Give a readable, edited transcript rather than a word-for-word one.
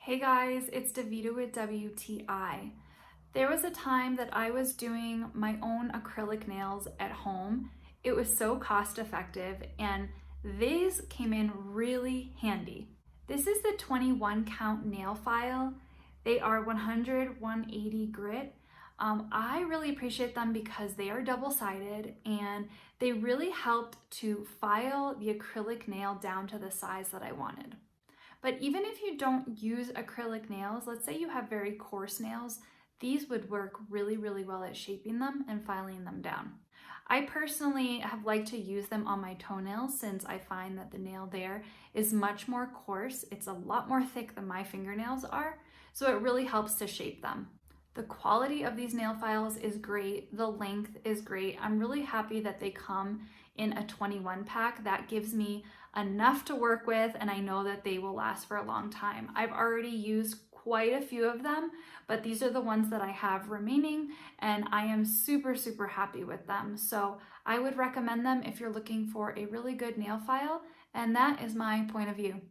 Hey guys, it's Davita with WTI. There was a time that I was doing my own acrylic nails at home. It was so cost effective and these came in really handy. This is the 21 count nail file. They are 100, 180 grit. I really appreciate them because they are double-sided and they really helped to file the acrylic nail down to the size that I wanted. But even if you don't use acrylic nails, let's say you have very coarse nails, these would work really, really well at shaping them and filing them down. I personally have liked to use them on my toenails since I find that the nail there is much more coarse. It's a lot more thick than my fingernails are, so it really helps to shape them. The quality of these nail files is great. The length is great. I'm really happy that they come in a 21 pack. That gives me enough to work with, and I know that they will last for a long time. I've already used quite a few of them, but these are the ones that I have remaining, and I am super, super happy with them. So I would recommend them if you're looking for a really good nail file, and that is my point of view.